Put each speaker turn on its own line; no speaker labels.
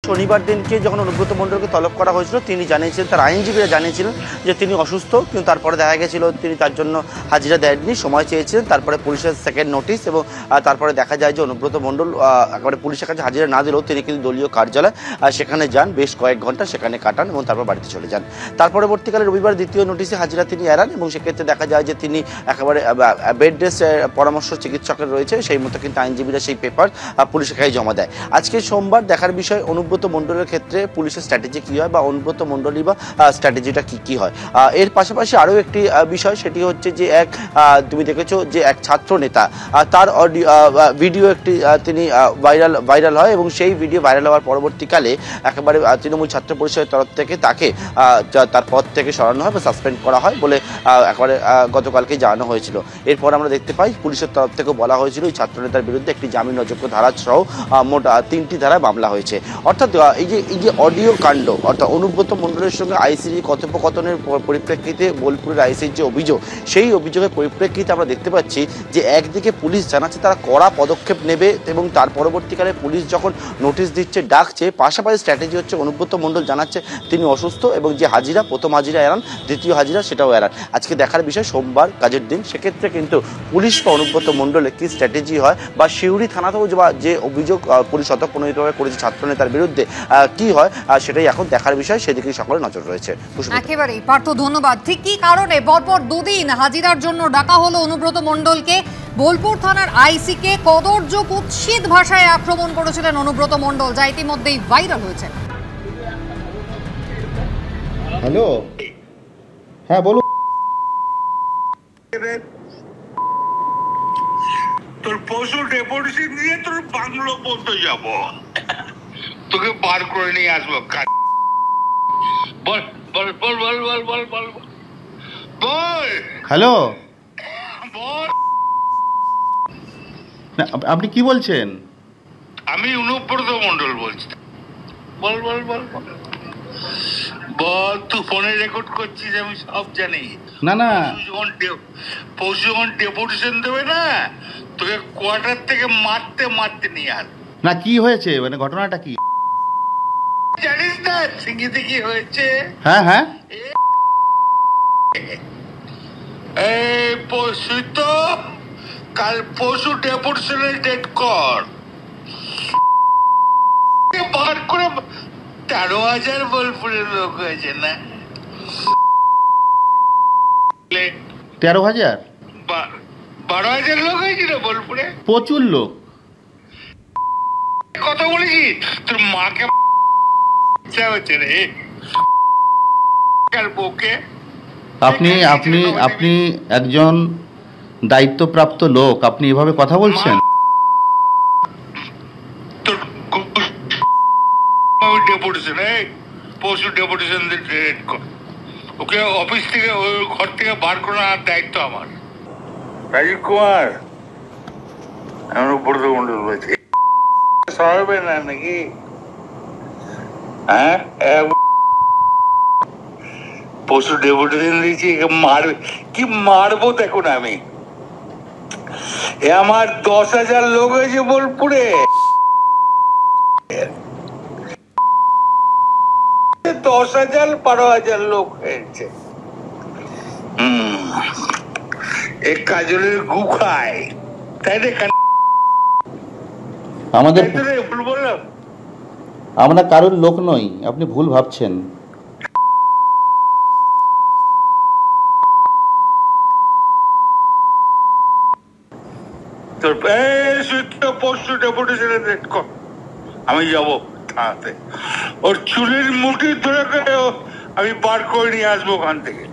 শনিবার দিনকে যখন অনুব্রত মণ্ডলকে তলব করা হয়েছিল তিনি জানিয়েছিলেন, তার আইনজীবীরা জানিয়েছিলেন যে তিনি অসুস্থ, কিন্তু তারপরে দেখা গেছিল তিনি তার জন্য হাজিরা দেননি, সময় চেয়েছিলেন। তারপরে পুলিশের সেকেন্ড নোটিশ এবং তারপরে দেখা যায় যে অনুব্রত মণ্ডল একেবারে পুলিশের কাছে হাজিরা না দিলেও তিনি কিন্তু দলীয় কার্যালয় সেখানে যান, বেশ কয়েক ঘন্টা সেখানে কাটান এবং তারপর বাড়িতে চলে যান। তার পরবর্তীকালে রবিবার দ্বিতীয় নোটিশে হাজিরা তিনি এড়ান এবং সেক্ষেত্রে দেখা যায় যে তিনি একেবারে বেড রেস্ট পরামর্শ চিকিৎসকের রয়েছে, সেই মতো কিন্তু আইনজীবীরা সেই পেপার পুলিশের কাছে জমা দেয়। আজকে সোমবার দেখার বিষয় অনুব্রত মণ্ডলের ক্ষেত্রে পুলিশের স্ট্র্যাটেজি কী হয় বা অনুব্রত মণ্ডলী বা স্ট্র্যাটেজিটা কী হয়। এর পাশাপাশি আরও একটি বিষয়, সেটি হচ্ছে যে তুমি দেখেছো যে এক ছাত্র নেতা তার ভিডিও একটি তিনি ভাইরাল হয় এবং সেই ভিডিও ভাইরাল হওয়ার পরবর্তীকালে একেবারে তৃণমূল ছাত্র পরিষদের তরফ থেকে তাকে তার পদ থেকে সরানো হয় বা সাসপেন্ড করা হয় বলে একেবারে গতকালকে জানানো হয়েছিল। এরপর আমরা দেখতে পাই পুলিশের তরফ থেকেও বলা হয়েছিল এই ছাত্রনেতার বিরুদ্ধে একটি জামিন অযোগ্য ধারা সহ মোট 3টি ধারায় মামলা হয়েছে। অর্থাৎ এই যে অডিও কাণ্ড, অর্থাৎ অনুব্রত মণ্ডলের সঙ্গে আইসির কথোপকথনের পরিপ্রেক্ষিতে বোলপুরের আইসির যে অভিযোগ, সেই অভিযোগের পরিপ্রেক্ষিতে আমরা দেখতে পাচ্ছি যে একদিকে পুলিশ জানাচ্ছে তারা কড়া পদক্ষেপ নেবে এবং তার পরবর্তীকালে পুলিশ যখন নোটিশ দিচ্ছে, ডাকছে, পাশাপাশি স্ট্র্যাটেজি হচ্ছে অনুব্রত মণ্ডল জানাচ্ছে তিনি অসুস্থ এবং যে হাজিরা, প্রথম হাজিরা এড়ান, দ্বিতীয় হাজিরা সেটাও এড়ান। আজকে দেখার বিষয় সোমবার কাজের দিন, সেক্ষেত্রে কিন্তু পুলিশ বা অনুব্রত মণ্ডলের কী স্ট্র্যাটেজি হয় বা সিউড়ি থানাতেও যে অভিযোগ পুলিশ স্বতঃপ্রণোদিতভাবে করেছে ছাত্রনেতার বিরুদ্ধে কী হয় সেটাই এখন দেখার বিষয়, সেদিকেই সকলের নজর রয়েছে।
একেবারেই পার্থ, ধন্যবাদ। ঠিক কী কারণে পরপর দুদিন হাজিরার জন্য ডাকা হলো অনুব্রত মণ্ডলকে? বোলপুর থানার আইসিকে কদর্য কুৎসিত ভাষায় আক্রমণ করেছিলেন অনুব্রত মণ্ডল, যা ইতিমধ্যেই ভাইরাল হয়েছে।
হ্যালো, হ্যাঁ বলুন।
তোর পশু ডেপুটেশন নিয়ে তোর বাংলো পর্যন্ত যাব, তোকে বার করে নিয়ে আসবো। বল বল বল বল বল বল বল বল।
হ্যালো,
বল।
আপনি কি বলছেন?
আমি অনুব্রত মণ্ডল বলছি। বল বল বল বল বল। তুই ফোনে রেকর্ড করছিস, আমি সব জানি।
না না,
পশু যখন ডেপুটেশন দেবে না, তোকে কোয়ার্টার থেকে মারতে মারতে নিয়ে আস।
না কি হয়েছে, মানে ঘটনাটা কি
জানিস না সিঙ্গিতে কি হয়েছে?
হ্যাঁ হ্যাঁ,
এই পশু তো কাল পশু ডেপুটেশনের ডেট কর, বার করে 13,000 বোলপুরের লোক হয়েছে না?
13,000
12,000 লোক হয়েছিল বোলপুরে,
প্রচুর লোক।
কথা বলেছি তোর মাকে হচ্ছে রে বউকে।
আপনি আপনি আপনি একজন দায়িত্বপ্রাপ্ত লোক, আপনি এভাবে কথা বলছেন?
তোর ডেপুটেশন, পশু ডেপুটেশন রেড কর, ওকে অফিস থেকে ওই ঘর থেকে বার করার দায়িত্ব আমার। রাজীব কুমার, আমার উপর তো মন্ডল বলছে সরাবে না নাকি? হ্যাঁ, পশু ডেপুটেশন দিয়েছি, মারবে কি মারবো দেখুন আমি। আমার 10,000 লোক হয়েছে বোলপুরে, 10,000 12,000 লোক হয়েছে। এই কাজলের গু খায়, তাই রে?
আমাদের
ভুল বললাম?
আমরা কারোর লোক নই, আপনি ভুল ভাবছেন।
তোর পশু ডেপুটেশনের রেট কর, আমি যাবো থানাতে, ওর চুলের মুঠি ধরে আমি বার করে নিয়ে আসবো ওখান থেকে।